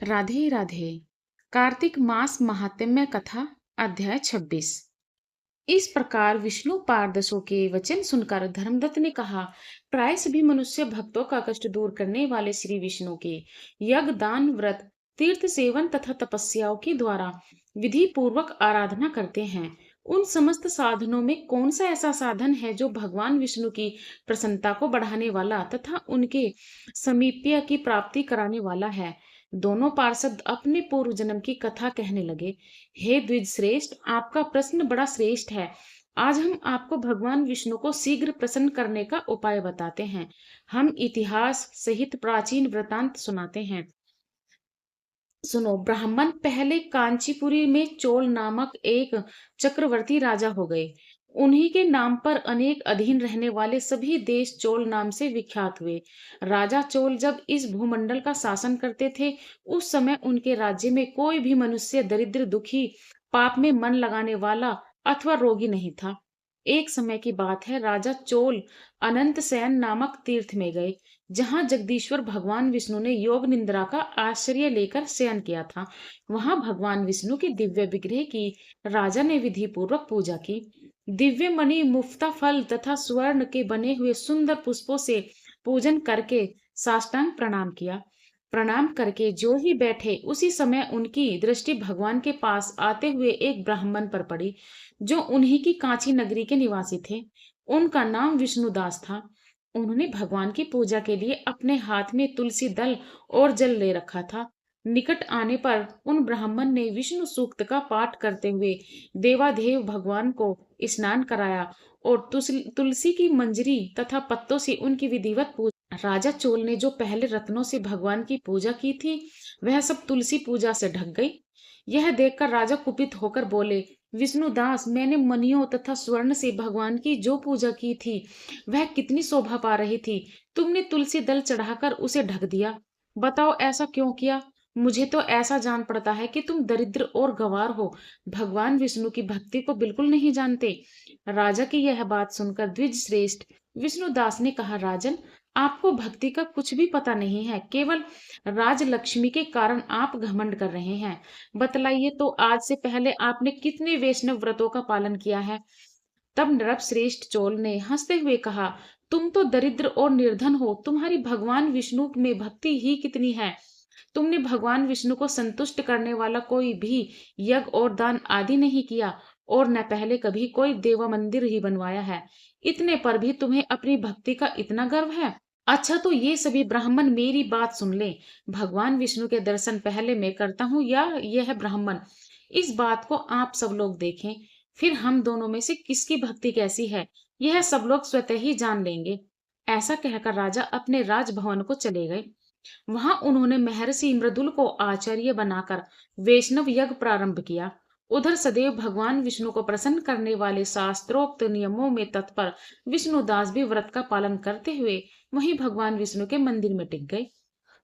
राधे राधे। कार्तिक मास महात्म्य कथा अध्याय 26। इस प्रकार विष्णु पारदसों के वचन सुनकर धर्मदत्त ने कहा, प्राय सभी मनुष्य भक्तों का कष्ट दूर करने वाले श्री विष्णु के यज्ञ दान व्रत तीर्थ सेवन तथा तपस्याओं के द्वारा विधि पूर्वक आराधना करते हैं। उन समस्त साधनों में कौन सा ऐसा साधन है जो भगवान विष्णु की प्रसन्नता को बढ़ाने वाला तथा उनके समीप्य की प्राप्ति कराने वाला है। दोनों पार्षद अपने पूर्व जन्म की कथा कहने लगे। हे द्विज श्रेष्ठ, आपका प्रश्न बड़ा श्रेष्ठ है। आज हम आपको भगवान विष्णु को शीघ्र प्रसन्न करने का उपाय बताते हैं। हम इतिहास सहित प्राचीन वृतांत सुनाते हैं। सुनो, ब्राह्मण पहले कांचीपुरी में चोल नामक एक चक्रवर्ती राजा हो गए। उन्हीं के नाम पर अनेक अधीन रहने वाले सभी देश चोल नाम से विख्यात हुए। राजा चोल जब इस भूमंडल का शासन करते थे, उस समय उनके राज्य में कोई भी मनुष्य दरिद्र, दुखी, पाप में मन लगाने वाला अथवा रोगी नहीं था। एक समय की बात है, राजा चोल अनंत शयन नामक तीर्थ में गए, जहां जगदीश्वर भगवान विष्णु ने योग निंद्रा का आश्रय लेकर शयन किया था। वहां भगवान विष्णु की दिव्य विग्रह की राजा ने विधि पूर्वक पूजा की। दिव्य मणि, मुफ्ता फल तथा स्वर्ण के बने हुए सुंदर पुष्पों से पूजन करके साष्टांग प्रणाम किया। प्रणाम करके जो ही बैठे, उसी समय उनकी दृष्टि भगवान के पास आते हुए एक ब्राह्मण पर पड़ी, जो उन्हीं की कांची नगरी के निवासी थे। उनका नाम विष्णुदास था। उन्होंने भगवान की पूजा के लिए अपने हाथ में तुलसी दल और जल ले रखा था। निकट आने पर उन ब्राह्मण ने विष्णु सूक्त का पाठ करते हुए देवादेव भगवान को स्नान कराया और तुलसी की मंजरी तथा पत्तों से उनकी विधिवत पूजा। राजा चोल ने जो पहले रत्नों से भगवान की पूजा की थी, वह सब तुलसी पूजा से ढक गई। यह देखकर राजा कुपित होकर बोले, विष्णुदास, मैंने मणियों तथा स्वर्ण से भगवान की जो पूजा की थी, वह कितनी शोभा पा रही थी, तुमने तुलसी दल चढ़ाकर उसे ढक दिया। बताओ, ऐसा क्यों किया? मुझे तो ऐसा जान पड़ता है कि तुम दरिद्र और गंवार हो, भगवान विष्णु की भक्ति को बिल्कुल नहीं जानते। राजा की यह बात सुनकर द्विज श्रेष्ठ विष्णुदास ने कहा, राजन, आपको भक्ति का कुछ भी पता नहीं है। केवल राजलक्ष्मी के कारण आप घमंड कर रहे हैं। बतलाइए तो, आज से पहले आपने कितने वैष्णव व्रतों का पालन किया है? तब नरपश्रेष्ठ चोल ने हंसते हुए कहा, तुम तो दरिद्र और निर्धन हो, तुम्हारी भगवान विष्णु में भक्ति ही कितनी है। तुमने भगवान विष्णु को संतुष्ट करने वाला कोई भी यज्ञ और दान आदि नहीं किया, और न पहले कभी कोई देवा मंदिर ही बनवाया है। इतने पर भी तुम्हें अपनी भक्ति का इतना गर्व है। अच्छा, तो ये सभी ब्राह्मण मेरी बात सुन लें। भगवान विष्णु के दर्शन पहले मैं करता हूँ या यह ब्राह्मण? इस बात को आप सब लोग देखें, फिर हम दोनों में से किसकी भक्ति कैसी है, यह सब लोग स्वतः ही जान लेंगे। ऐसा कहकर राजा अपने राजभवन को चले गए। वहां उन्होंने महर्षि मृदुल को आचार्य बनाकर वैष्णव यज्ञ प्रारंभ किया। उधर सदैव भगवान विष्णु को प्रसन्न करने वाले शास्त्रोक्त नियमों में तत्पर विष्णुदास भी व्रत का पालन करते हुए वहीं भगवान विष्णु के मंदिर में टिक गए।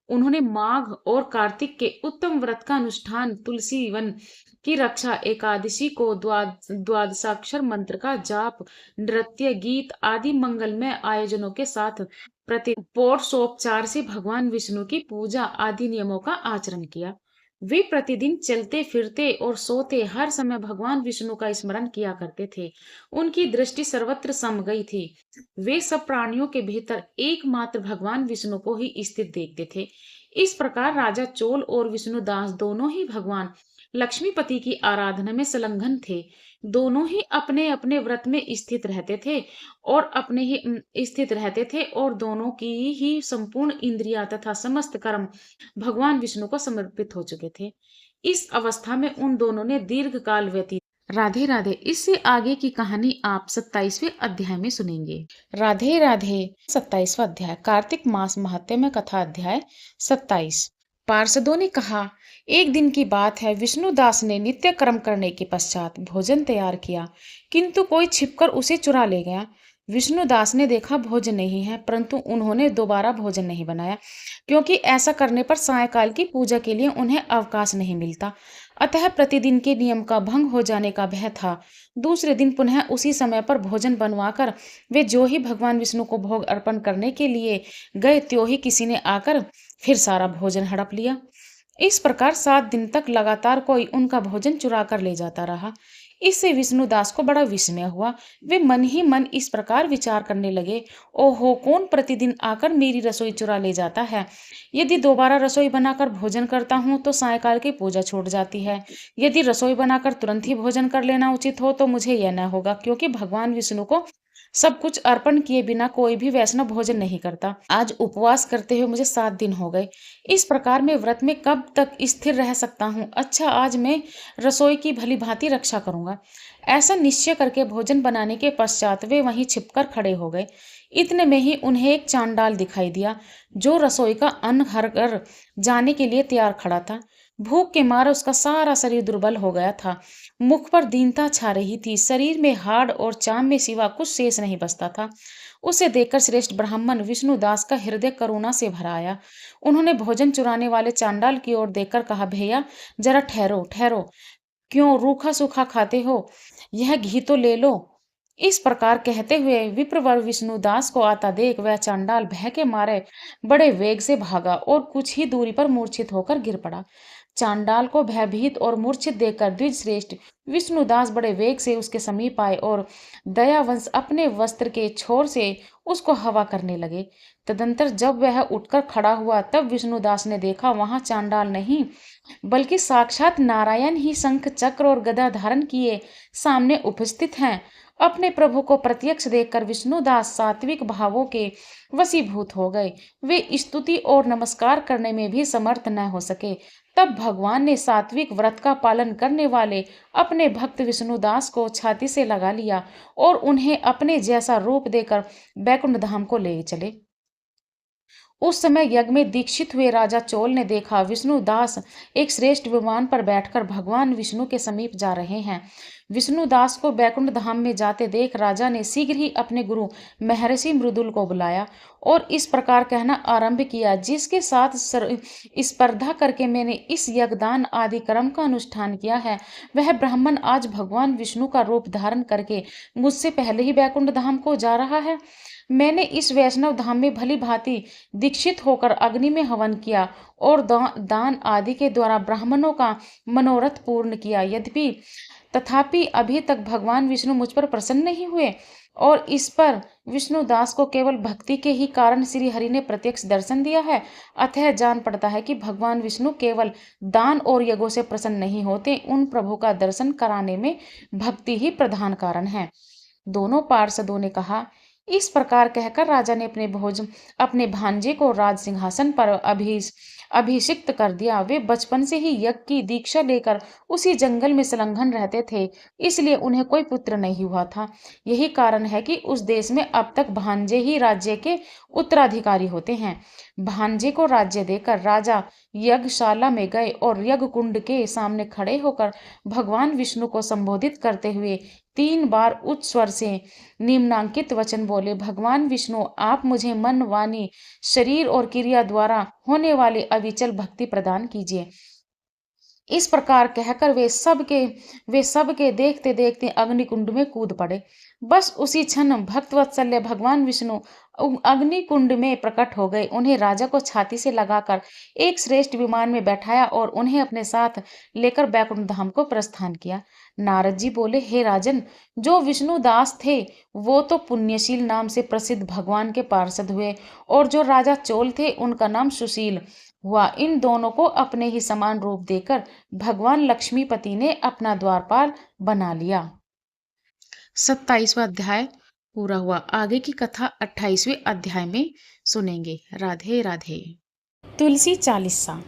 उन्होंने माघ और कार्तिक के उत्तम व्रत का अनुष्ठान, तुलसी वन की रक्षा, एकादशी को द्वादशाक्षर मंत्र का जाप, नृत्य, गीत आदि मंगलमय आयोजनों के साथ प्रति पौरुषोपचार से भगवान विष्णु की पूजा आदि नियमों का आचरण किया। वे प्रतिदिन चलते फिरते और सोते हर समय भगवान विष्णु का स्मरण किया करते थे। उनकी दृष्टि सर्वत्र सम गई थी। वे सब प्राणियों के भीतर एकमात्र भगवान विष्णु को ही स्थित देखते थे। इस प्रकार राजा चोल और विष्णुदास दोनों ही भगवान लक्ष्मीपति की आराधना में संलग्न थे। दोनों ही अपने अपने व्रत में स्थित रहते थे और दोनों की ही संपूर्ण इंद्रिया तथा समस्त कर्म भगवान विष्णु को समर्पित हो चुके थे। इस अवस्था में उन दोनों ने दीर्घ काल व्यतीत। राधे राधे। इससे आगे की कहानी आप 27वें अध्याय में सुनेंगे। राधे राधे। 27वां अध्याय, कार्तिक मास महात्म्य कथा अध्याय 27। पार्षदों ने कहा, एक दिन की बात है, विष्णुदास ने नित्य कर्म करने के पश्चात भोजन तैयार किया, किंतु कोई छिपकर उसे चुरा ले गया। विष्णुदास ने देखा भोजन नहीं है, परंतु उन्होंने दोबारा भोजन नहीं बनाया, क्योंकि ऐसा करने पर सायंकाल की पूजा के लिए उन्हें अवकाश नहीं मिलता। अतः प्रतिदिन के नियम का भंग हो जाने का भय था। दूसरे दिन पुनः उसी समय पर भोजन बनवाकर वे जो ही भगवान विष्णु को भोग अर्पण करने के लिए गए, त्यों ही किसी ने आकर फिर सारा भोजन हड़प लिया। इस प्रकार 7 दिन तक लगातार कोई उनका भोजन चुरा कर ले जाता रहा। इससे विष्णुदास को बड़ा विस्मय हुआ। वे मन ही मन इस प्रकार विचार करने लगे, ओहो, कौन प्रतिदिन आकर मेरी रसोई चुरा ले जाता है। यदि दोबारा रसोई बनाकर भोजन करता हूँ तो सायकाल की पूजा छूट जाती है। यदि रसोई बनाकर तुरंत ही भोजन कर लेना उचित हो तो मुझे यह न होगा, क्योंकि भगवान विष्णु को सब कुछ अर्पण किए बिना कोई भी वैष्णव भोजन नहीं करता। आज उपवास करते हुए मुझे 7 दिन हो गए। इस प्रकार मैं व्रत में कब तक स्थिर रह सकता हूँ। अच्छा, आज मैं रसोई की भली भांति रक्षा करूंगा। ऐसा निश्चय करके भोजन बनाने के पश्चात वे वहीं छिपकर खड़े हो गए। इतने में ही उन्हें एक चांडाल दिखाई दिया, जो रसोई का अन्न हरकर जाने के लिए तैयार खड़ा था। भूख के मारे उसका सारा शरीर दुर्बल हो गया था। मुख पर दीनता छा रही थी। शरीर में हाड़ और चाम में सिवा कुछ शेष नहीं बचता था। उसे देखकर श्रेष्ठ ब्राह्मण विष्णुदास का हृदय करुणा से भर आया। उन्होंने भोजन चुराने वाले चांडाल की ओर देखकर कहा, भैया, जरा ठहरो ठहरो, क्यों रूखा सूखा खाते हो? यह घी तो ले लो। इस प्रकार कहते हुए विप्रवर विष्णुदास को आता देख वह चांडाल भय के मारे बड़े वेग से भागा और कुछ ही दूरी पर मूर्छित होकर गिर पड़ा। चांडाल को भयभीत और मूर्छित देखकर द्विजश्रेष्ठ विष्णुदास बड़े वेग से उसके समीप आए और दयावंश अपने वस्त्र के छोर से उसको हवा करने लगे। तदंतर जब वह उठकर खड़ा हुआ तब विष्णुदास ने देखा, वहां चांडाल नहीं बल्कि साक्षात नारायण ही शंख चक्र और गदा धारण किए सामने उपस्थित हैं। अपने प्रभु को प्रत्यक्ष देखकर विष्णुदास सात्विक भावों के वशीभूत हो गए। वे स्तुति और नमस्कार करने में भी समर्थ न हो सके। तब भगवान ने सात्विक व्रत का पालन करने वाले अपने भक्त विष्णुदास को छाती से लगा लिया और उन्हें अपने जैसा रूप देकर बैकुंठ धाम को ले चले। उस समय यज्ञ में दीक्षित हुए राजा चोल ने देखा, विष्णुदास एक श्रेष्ठ विमान पर बैठकर भगवान विष्णु के समीप जा रहे हैं। विष्णुदास को बैकुंठ धाम में जाते देख राजा ने शीघ्र ही अपने गुरु महर्षि मृदुल को बुलाया और इस प्रकार कहना आरंभ किया, जिसके साथ स्पर्धा करके मैंने इस यज्ञदान आदि कर्म का अनुष्ठान किया है, वह ब्राह्मण आज भगवान विष्णु का रूप धारण करके मुझसे पहले ही बैकुंठ धाम को जा रहा है। मैंने इस वैष्णव धाम में भली भांति दीक्षित होकर अग्नि में हवन किया और दान आदि के द्वारा ब्राह्मणों का मनोरथ पूर्ण किया। यद्यपि तथापि अभी तक भगवान विष्णु मुझ पर प्रसन्न नहीं हुए और इस पर विष्णुदास को केवल भक्ति के ही कारण श्री हरि ने प्रत्यक्ष दर्शन दिया है। अतः जान पड़ता है कि भगवान विष्णु केवल दान और यज्ञों से प्रसन्न नहीं होते, उन प्रभु का दर्शन कराने में भक्ति ही प्रधान कारण है। दोनों पार्षदों ने कहा। इस प्रकार कहकर राजा ने अपने भांजे को राज सिंहासन पर अभिषिक्त कर दिया। वे बचपन से ही यज्ञ की दीक्षा लेकर उसी जंगल में संलग्न रहते थे, इसलिए उन्हें कोई पुत्र नहीं हुआ था। यही कारण है कि उस देश में अब तक भांजे ही राज्य के उत्तराधिकारी होते हैं। भांजे को राज्य देकर राजा यज्ञशाला में गए और यज्ञ कुंड के सामने खड़े होकर भगवान विष्णु को संबोधित करते हुए 3 बार उच्च स्वर से निम्नांकित वचन बोले, भगवान विष्णु, आप मुझे मन, वाणी, शरीर और क्रिया द्वारा होने वाली अविचल भक्ति प्रदान कीजिए। इस प्रकार कहकर वे सबके देखते देखते अग्निकुंड में कूद पड़े। बस उसी क्षण भक्तवत्सल्य भगवान विष्णु अग्निकुंड में प्रकट हो गए। उन्हें राजा को छाती से लगाकर एक श्रेष्ठ विमान में बैठाया और उन्हें अपने साथ लेकर बैकुंठ धाम को प्रस्थान किया। नारद जी बोले, हे राजन, जो विष्णुदास थे वो तो पुण्यशील नाम से प्रसिद्ध भगवान के पार्षद हुए और जो राजा चोल थे उनका नाम सुशील हुआ। इन दोनों को अपने ही समान रूप देकर भगवान लक्ष्मीपति ने अपना द्वारपाल बना लिया। 27वां अध्याय पूरा हुआ। आगे की कथा 28वें अध्याय में सुनेंगे। राधे राधे। तुलसी चालीसा।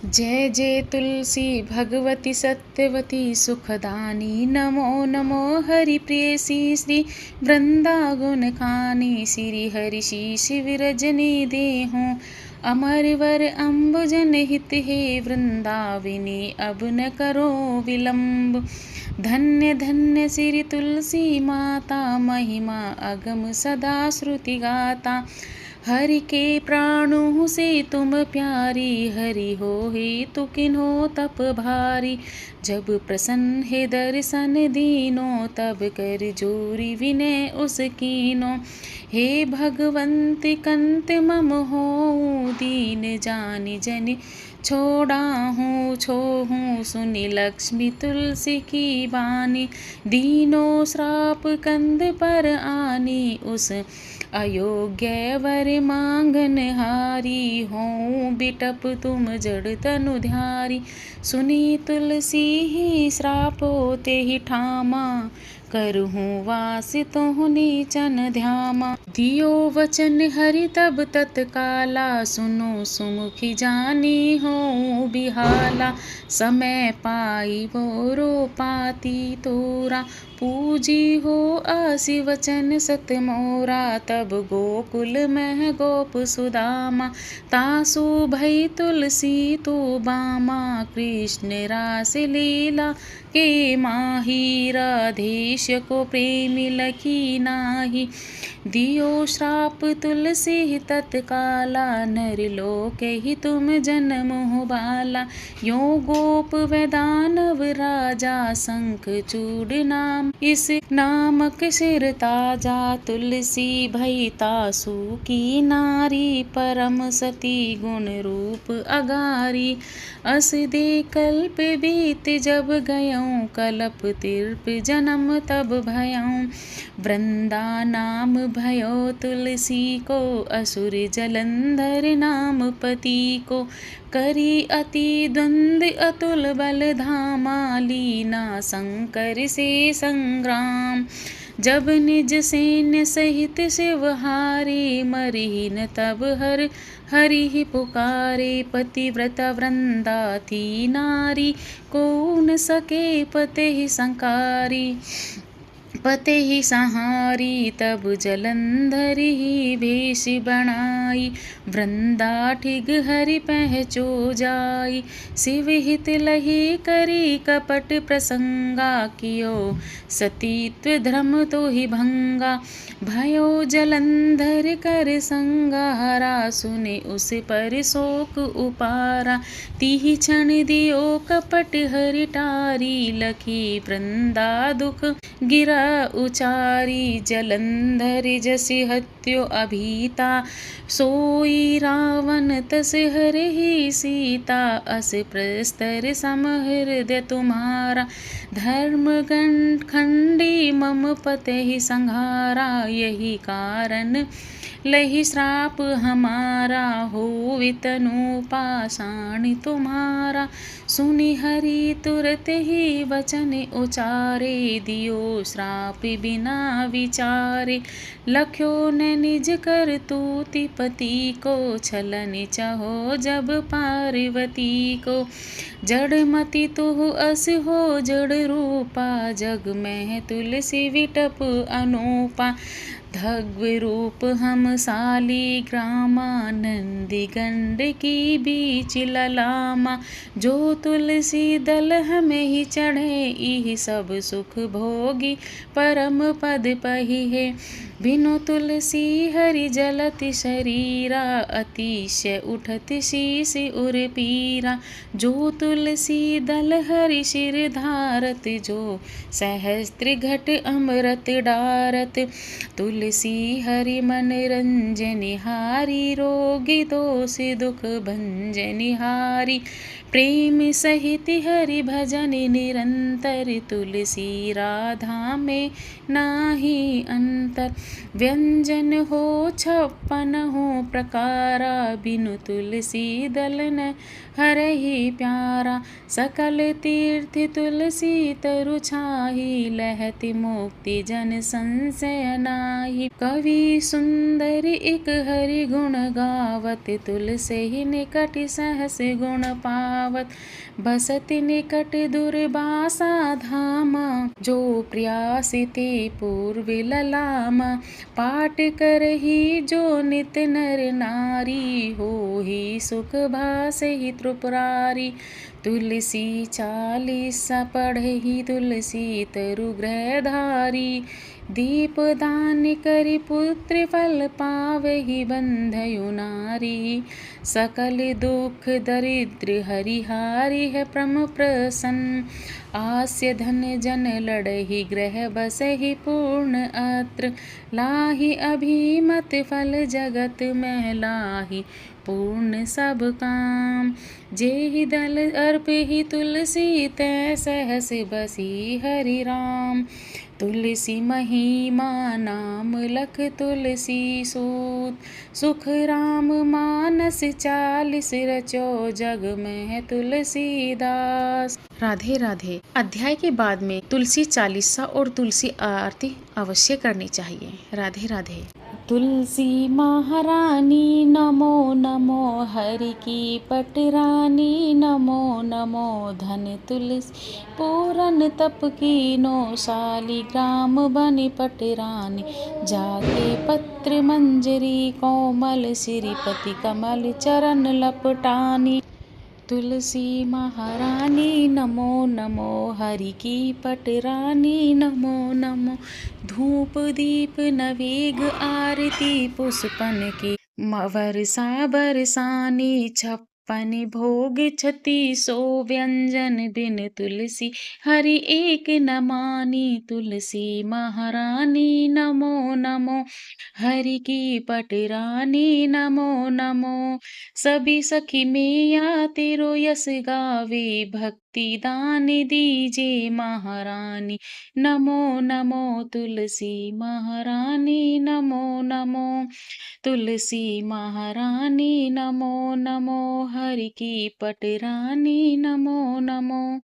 जय जय तुलसी भगवती सत्यवती सुखदानी, नमो नमो हरि प्रेयसी श्री वृंदावन खानी, श्री हरि शीश विरजनी देहूँ अमरवर अम्बुजन हित हे वृंदाविनी, अब न करो विलंब। धन्य धन्य श्री तुलसी माता, महिमा अगम सदा श्रुति गाता, हरि के प्राणों से तुम प्यारी, हरि हो हे तो किन्हो तप भारी। जब प्रसन्न है दर्शन दीनो, तब कर जोरी विनय उस कीनो। हे भगवंत कंत मम हो दीन, जानि जन छोड़ा हूँ छोहूँ सुनी लक्ष्मी तुलसी की बानी, दीनों श्राप कंध पर आनी, उस अयोग्य वर मांगन हारी, हों बिटप तुम जड़ तनु ध्यारी। सुनी तुलसी ही श्राप होते ही ठामा, करहूँ वास तोहु नीचन ध्यामा। दियो वचन हरि तब तत्काला, सुनो सुमुखी जानी हो बिहाला। समय पाई बोरो पाती तोरा, पूजी हो आसी वचन सत मोरा। तब गोकुल में गोप सुदामा, तासु भई तुलसी तो बामा। कृष्ण रास लीला के माही, राधेश को प्रेमी लखी नाही। दियो श्राप तुलसी तत्काला, नर लोक ही तुम जन्म हो बाला। यो गोप वैदानव राजा, शंख चूड़ नाम इस नामक सिर ताजा। तुलसी भई तासु की नारी, परम सती गुण रूप अगारी। अस दे कल्प बीत जब गयऊँ, कलप तिर्प जन्म तब भयऊँ। वृंदा नाम भयो तुलसी को, असुर जलंधर नाम पति को। करी अति द्वंद अतुल बल धामा, लीना शंकर से संग्राम। जब निज सैन्य सहित शिव हारे, मरिहीन तब हरि ही पुकारे। पतिव्रता वृंदा थी नारी, को न सके पते ही संकारी। पते ही सहारी, तब जलंधर ही भेष बनाई। वृंदा ठिग हरि पहचो जाई, शिव हित लही करी कपट प्रसंगा। कियो सतीत्व धर्म तो ही भंगा, भयो जलंधर कर संगारा। सुने उस पर शोक उपारा, तिहि क्षण दियो कपट हरि टारी। लखी वृंदा दुख गिरा उचारी, जलंधर जसि हत्यो अभीता। सोई रावण तस हरहि सीता, अस प्रस्तर सम हृदय तुम्हारा। धर्म खंडी मम पते संहारा, यही कारण लही श्राप हमारा। होवि तनु पाषाण तुम्हारा, सुनि हरि तुरत ही वचन उचारे। दियो श्राप बिना विचारे, लख्यो न निज कर तूति पति को। छलन चहो जब पार्वती को, जड़मति तुहु अस हो जड़ रूपा। जग में तुलसी विटप अनूपा, धग्व रूप हम साली ग्रामा। नंदी गंड की बीच ललामा, जो तुलसी दल हमें ही चढ़े। इहि सब सुख भोगी परम पद पहिए, बिनु तुलसी हरि जलत शरीरा। अतिशय उठत शीस उर पीरा, जो तुलसी दल हरि शिर धारत। जो सहस्त्र घट अमृत डारत, तुलसी हरि मन रंजनिहारी। रोगी दोष दुख भंजनिहारी, प्रेम सहित हरि भजन निरंतर। तुलसी राधा में नाही अंतर, व्यंजन हो 56 हो प्रकारा। बिनु तुलसी दल न हरहि प्यारा, सकल तीर्थ तुलसी तरु छाही। लहति मुक्ति जन संशय नाही, कवि सुंदर एक हरि गुण गावत। तुलसी निकट सहस गुण पावत, बसत निकट दुर्वासा धामा। जो प्रयासिते पूर्व ललामा, पाठ करहि जो नित नर नारी। होहि सुख भासहि त्रिपुरारी, तुलसी 40 पढ़हि तुलसी तरु गृहधारी। दीप दान करि पुत्र फल पावहि, बंधयु नारी। सकल दुख दरिद्र हरिहारी, है परम प्रसन्न। आस्य धन जन लड़हि, ग्रह बसहि पूर्ण अत्र। लाहि अभिमत फल जगत में लाहि, पूर्ण सब काम। जेहि दल अर्पहि तुलसी तै सहस बसी हरि राम। तुलसी महिमा नाम लख तुलसी सूत। सुख राम मानस चालिस रचो जग में तुलसीदास। राधे राधे। अध्याय के बाद में तुलसी चालीसा और तुलसी आरती अवश्य करनी चाहिए। राधे राधे। तुलसी महारानी नमो नमो, हरि की पटरानी नमो नमो। धन तुलसी पूरन तप कीनो, शालिग्राम बनि पटरानी। जाके पत्र मंजरी, कोमल श्रीपति कमल चरण लपटानी। तुलसी महारानी नमो नमो, हरि की पटरानी नमो नमो। धूप दीप नवेग आरती, पुष्पन की वर्षा बरसानी। छप्पन भोग छति सो व्यंजन, बिन तुलसी हरि एक न मानी। तुलसी महारानी नमो नमो, हरि की पटरानी नमो नमो। सभी सखी मैया तेरो यश गावे, भक्ति दान दीजे महारानी। नमो नमो तुलसी महारानी नमो नमो। तुलसी महारानी नमो नमो, हरि की पटरानी नमो नमो।